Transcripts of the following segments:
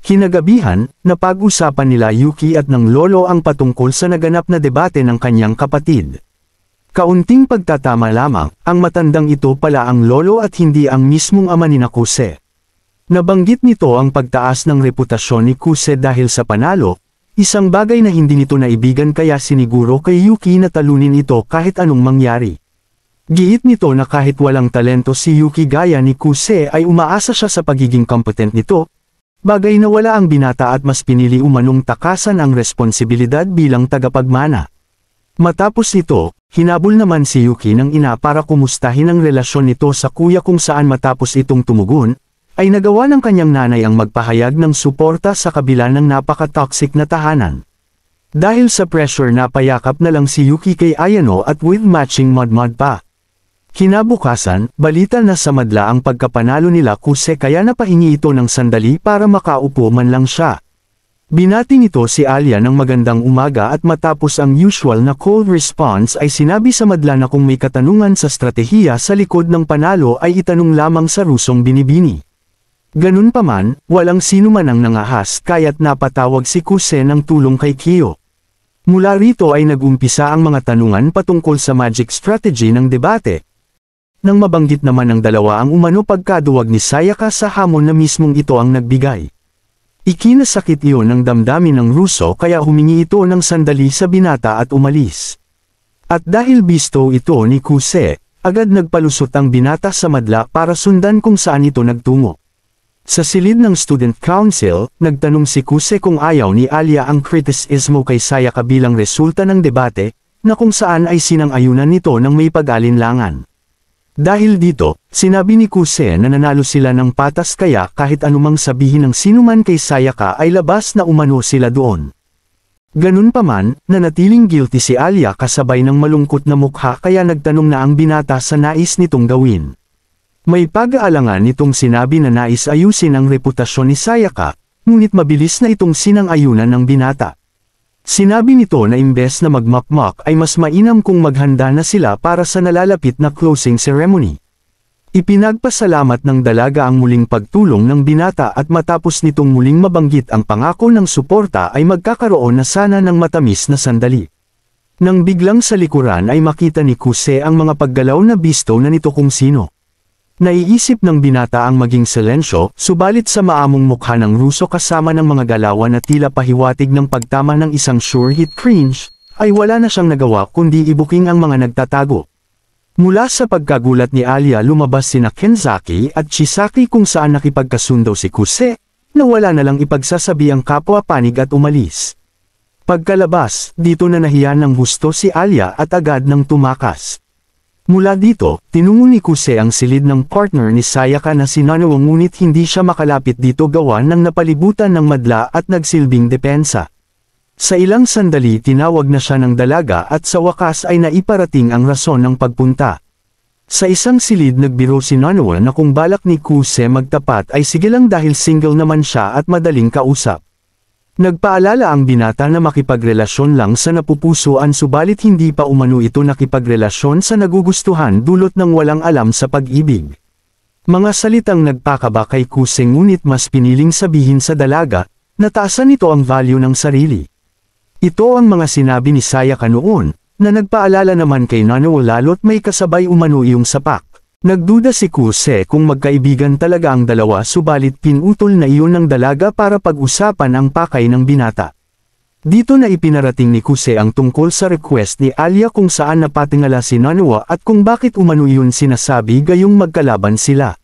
Kinagabihan, napag-usapan nila Yuki at ng lolo ang patungkol sa naganap na debate ng kanyang kapatid. Kaunting pagtatama lamang, ang matandang ito pala ang lolo at hindi ang mismong ama ni Kuse. Nabanggit nito ang pagtaas ng reputasyon ni Kuse dahil sa panalo, isang bagay na hindi nito naibigan kaya siniguro kay Yuki na talunin ito kahit anong mangyari. Giit nito na kahit walang talento si Yuki gaya ni Kuse ay umaasa siya sa pagiging competent nito, bagay na wala ang binata at mas pinili umanong takasan ang responsibilidad bilang tagapagmana. Matapos ito, hinabol naman si Yuki ng ina para kumustahin ang relasyon nito sa kuya kung saan matapos itong tumugon, ay nagawa ng kanyang nanay ang magpahayag ng suporta sa kabila ng napaka-toxic na tahanan. Dahil sa pressure napayakap na lang si Yuki kay Ayano at with matching mud pa. Kinabukasan, balita na sa madla ang pagkapanalo nila Kuse kaya napahingi ito ng sandali para makaupo man lang siya. Binati nito si Alia ng magandang umaga at matapos ang usual na cold response ay sinabi sa madla na kung may katanungan sa stratehiya sa likod ng panalo ay itanong lamang sa Rusong Binibini. Ganun pa man, walang sino man ang nangahas kaya't napatawag si Kuse ng tulong kay Kyo. Mula rito ay nagumpisa ang mga tanungan patungkol sa magic strategy ng debate. Nang mabanggit naman ng dalawa ang umano pagkaduwag ni Sayaka sa hamon na mismong ito ang nagbigay. Ikinasakit iyon ng damdamin ng Ruso kaya humingi ito ng sandali sa binata at umalis. At dahil bisto ito ni Kuse, agad nagpalusot ang binata sa madla para sundan kung saan ito nagtungo. Sa silid ng Student Council, nagtanong si Kuse kung ayaw ni Alia ang kritisismo kay Sayaka bilang resulta ng debate, na kung saan ay sinang-ayunan nito ng may pag-alinlangan. Dahil dito, sinabi ni Kuse na nanalo sila ng patas kaya kahit anumang sabihin ng sinuman kay Sayaka ay labas na umano sila doon. Ganun pa man, nanatiling guilty si Alia kasabay ng malungkot na mukha kaya nagtanong na ang binata sa nais nitong gawin. May pag-aalangan nitong sinabi na nais ayusin ang reputasyon ni Sayaka, ngunit mabilis na itong sinang-ayunan ng binata. Sinabi nito na imbes na magmakmak ay mas mainam kung maghanda na sila para sa nalalapit na closing ceremony. Ipinagpasalamat ng dalaga ang muling pagtulong ng binata at matapos nitong muling mabanggit ang pangako ng suporta ay magkakaroon na sana ng matamis na sandali. Nang biglang sa likuran ay makita ni Kuse ang mga paggalaw na bisto na nito kung sino. Naiisip ng binata ang maging silensyo, subalit sa maamong mukha ng Ruso kasama ng mga galawan na tila pahiwatig ng pagtama ng isang sure hit cringe, ay wala na siyang nagawa kundi ibuking ang mga nagtatago. Mula sa pagkagulat ni Alia lumabas sina Kenzaki at Chisaki kung saan nakipagkasundo si Kuse, na wala na lang ipagsasabi ang kapwa panig at umalis. Pagkalabas, dito na nahiya ng husto si Alia at agad nang tumakas. Mula dito, tinungo ni Kuse ang silid ng partner ni Sayaka na si Nanoa ngunit hindi siya makalapit dito gawa ng napalibutan ng madla at nagsilbing depensa. Sa ilang sandali tinawag na siya ng dalaga at sa wakas ay naiparating ang rason ng pagpunta. Sa isang silid nagbiro si Nanoa na kung balak ni Kuse magtapat ay sige lang dahil single naman siya at madaling kausap. Nagpaalala ang binata na makipagrelasyon lang sa napupusuan subalit hindi pa umano ito nakipagrelasyon sa nagugustuhan dulot ng walang alam sa pag-ibig. Mga salitang nagpakaba kay Kuse ngunit mas piniling sabihin sa dalaga, na taasan nito ang value ng sarili. Ito ang mga sinabi ni Sayaka noon, na nagpaalala naman kay Nanoa lalo't may kasabay umano iyong sapak. Nagduda si Kuse kung magkaibigan talaga ang dalawa subalit pinutol na iyon ng dalaga para pag-usapan ang pakay ng binata. Dito na ipinarating ni Kuse ang tungkol sa request ni Alia kung saan napatingala si Nanoa at kung bakit umano iyon sinasabi gayong magkalaban sila.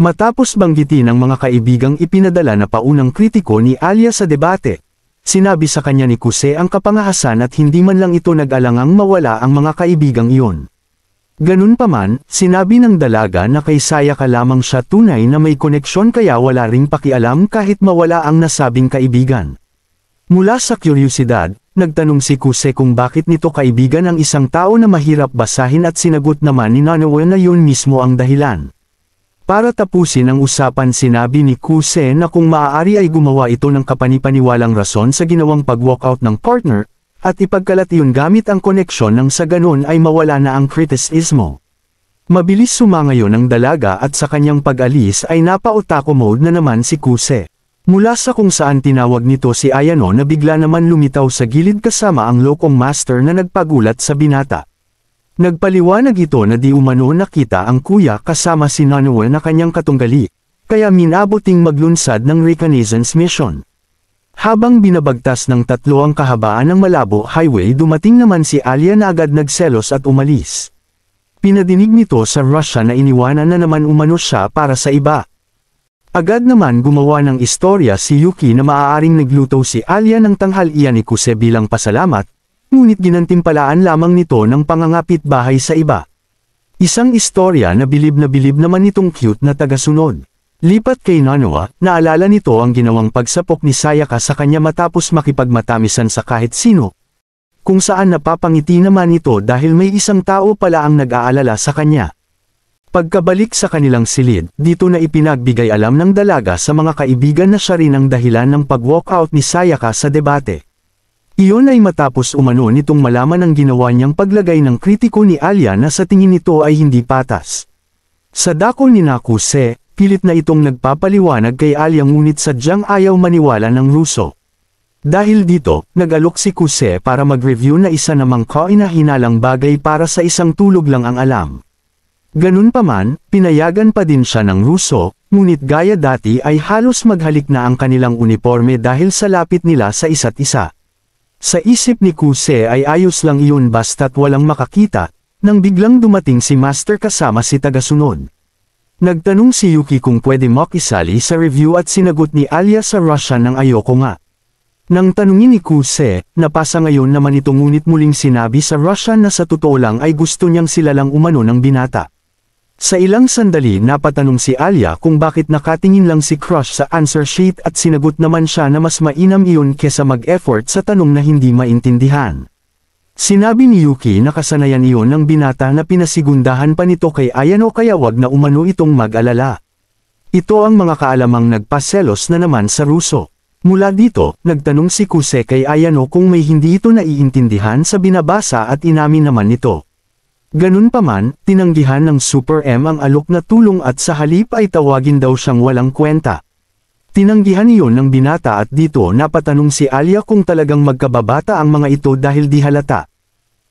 Matapos banggitin ang mga kaibigang ipinadala na paunang kritiko ni Alia sa debate, sinabi sa kanya ni Kuse ang kapangahasan at hindi man lang ito nag-alangang mawala ang mga kaibigang iyon. Ganun pa man, sinabi ng dalaga na kay Sayaka lamang siya tunay na may koneksyon kaya wala ring pakialam kahit mawala ang nasabing kaibigan. Mula sa kuryosidad, nagtanong si Kuse kung bakit nito kaibigan ang isang tao na mahirap basahin at sinagot naman ni Nanoa na yun mismo ang dahilan. Para tapusin ang usapan sinabi ni Kuse na kung maaari ay gumawa ito ng kapanipaniwalang rason sa ginawang pag-walkout ng partner, at ipagkalat iyon gamit ang koneksyon nang sa ganon ay mawala na ang kritisismo. Mabilis sumangayon ang dalaga at sa kanyang pag-alis ay napa-otako mode na naman si Kuse. Mula sa kung saan tinawag nito si Ayano na bigla naman lumitaw sa gilid kasama ang lokong master na nagpagulat sa binata. Nagpaliwanag ito na di umano nakita ang kuya kasama si Nanoe na kanyang katunggali, kaya minabuting maglunsad ng reconnaissance mission. Habang binabagtas ng tatlo ang kahabaan ng Malabo Highway, dumating naman si Alia na agad nagselos at umalis. Pinadinig nito sa Russia na iniwanan na naman umano siya para sa iba. Agad naman gumawa ng istorya si Yuki na maaaring nagluto si Alia ng tanghalian ni Kuse bilang pasalamat, ngunit ginantimpalaan lamang nito ng pangangapit bahay sa iba. Isang istorya na bilib naman itong cute na tagasunod. Lipat kay Nanoa, naalala nito ang ginawang pagsapok ni Sayaka sa kanya matapos makipagmatamisan sa kahit sino, kung saan napapangiti naman ito dahil may isang tao pala ang nag-aalala sa kanya. Pagkabalik sa kanilang silid, dito na ipinagbigay alam ng dalaga sa mga kaibigan na siya rin ang dahilan ng pag-walkout ni Sayaka sa debate. Iyon ay matapos umano nitong malaman ang ginawa niyang paglagay ng kritiko ni Alia na sa tingin nito ay hindi patas. Sa dako ni Nakuse, pilit na itong nagpapaliwanag kay Alia ngunit sadyang ayaw maniwala ng Ruso. Dahil dito, nag-alok si Kuse para mag-review na isa namang kaina-hinalang bagay para sa isang tulog lang ang alam. Ganun pa man, pinayagan pa din siya ng Ruso, ngunit gaya dati ay halos maghalik na ang kanilang uniforme dahil sa lapit nila sa isa't isa. Sa isip ni Kuse ay ayos lang iyon basta't walang makakita, nang biglang dumating si Master kasama si tagasunod. Nagtanong si Yuki kung pwede makisali sa review at sinagot ni Alia sa Russian ng ayoko nga. Nang tanungin ni Kuse, napasa ngayon naman ito ngunit muling sinabi sa Russian na sa totoo lang ay gusto niyang sila lang umano ng binata. Sa ilang sandali napatanong si Alia kung bakit nakatingin lang si Crush sa answer sheet at sinagot naman siya na mas mainam iyon kesa mag-effort sa tanong na hindi maintindihan. Sinabi ni Yuki na kasanayan iyon ng binata na pinasigundahan pa nito kay Ayano kaya wag na umano itong mag-alala. Ito ang mga kaalamang nagpaselos na naman sa Ruso. Mula dito, nagtanong si Kuse kay Ayano kung may hindi ito naiintindihan sa binabasa at inamin naman nito. Ganun pa man, tinanggihan ng Super M ang alok na tulong at sa halip ay tawagin daw siyang walang kwenta. Tinanggihan iyon ng binata at dito napatanong si Alia kung talagang magkababata ang mga ito dahil di halata.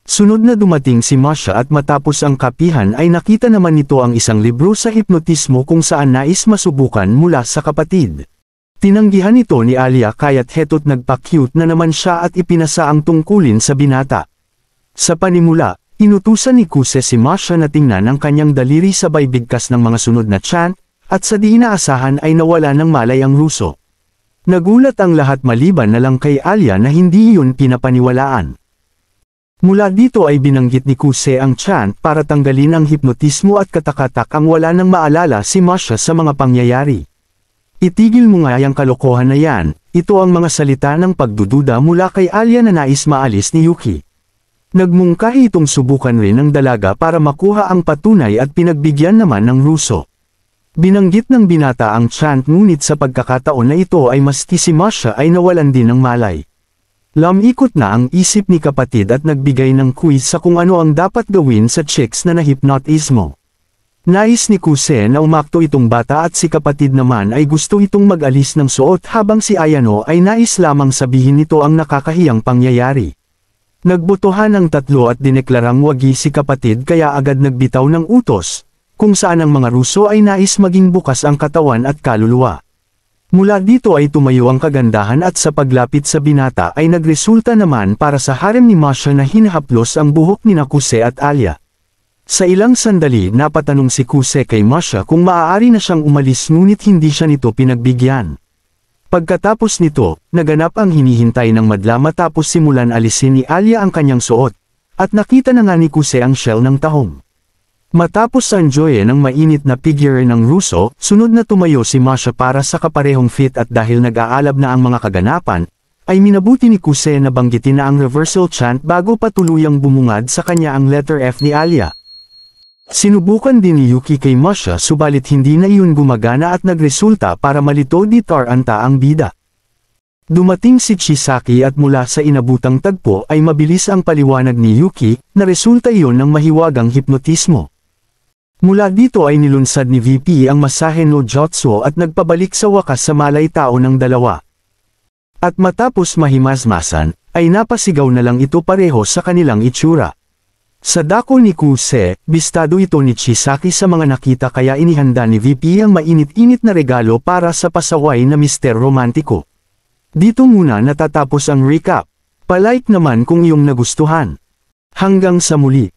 Sunod na dumating si Masha at matapos ang kapihan ay nakita naman nito ang isang libro sa hipnotismo kung saan nais masubukan mula sa kapatid. Tinanggihan ito ni Alia kaya't heto't nagpa-cute na naman siya at ipinasa ang tungkulin sa binata. Sa panimula, inutusan ni Kuse si Masha na tingnan ang kanyang daliri sabay bigkas ng mga sunod na chant, at sa di inaasahan ay nawala ng malay ang Ruso. Nagulat ang lahat maliban na lang kay Alia na hindi iyon pinapaniwalaan. Mula dito ay binanggit ni Kuse ang chant para tanggalin ang hipnotismo at katakatak ang wala nang maalala si Masha sa mga pangyayari. Itigil mo nga yung kalokohan na yan, ito ang mga salita ng pagdududa mula kay Alia na nais maalis ni Yuki. Nagmungkahi itong subukan rin ng dalaga para makuha ang patunay at pinagbigyan naman ng Ruso. Binanggit ng binata ang chant ngunit sa pagkakataon na ito ay maski si Masha ay nawalan din ng malay. Lamikot na ang isip ni kapatid at nagbigay ng quiz sa kung ano ang dapat gawin sa chicks na nahipnotismo. Nais ni Kuse na umakto itong bata at si kapatid naman ay gusto itong mag-alis ng suot habang si Ayano ay nais lamang sabihin nito ang nakakahiyang pangyayari. Nagbotohan ang tatlo at dineklarang wagi si kapatid kaya agad nagbitaw ng utos, kung saan ang mga Ruso ay nais maging bukas ang katawan at kaluluwa. Mula dito ay tumayo ang kagandahan at sa paglapit sa binata ay nagresulta naman para sa harem ni Masha na hinahaplos ang buhok ni Kuse at Alia. Sa ilang sandali napatanong si Kuse kay Masha kung maaari na siyang umalis ngunit hindi siya nito pinagbigyan. Pagkatapos nito, naganap ang hinihintay ng madla matapos simulan alisin ni Alia ang kanyang suot, at nakita na nga ni Kuse ang shell ng tahong. Matapos enjoy ng mainit na figure ng Ruso, sunod na tumayo si Masha para sa kaparehong fit at dahil nag-aalab na ang mga kaganapan, ay minabuti ni Kuse na banggitin na ang reversal chant bago pa tuluyang bumungad sa kanya ang letter F ni Alia. Sinubukan din ni Yuki kay Masha subalit hindi na iyon gumagana at nagresulta para malito di taranta ang bida. Dumating si Chisaki at mula sa inabutang tagpo ay mabilis ang paliwanag ni Yuki na resulta iyon ng mahiwagang hipnotismo. Mula dito ay nilunsad ni VP ang masahe no jutsu at nagpabalik sa wakas sa malay-tao ng dalawa. At matapos mahimasmasan, ay napasigaw na lang ito pareho sa kanilang itsura. Sa dako ni Kuse, bistado ito ni Chisaki sa mga nakita kaya inihanda ni VP ang mainit-init na regalo para sa pasaway na mister romantiko. Dito muna natatapos ang recap. Palike naman kung iyong nagustuhan. Hanggang sa muli.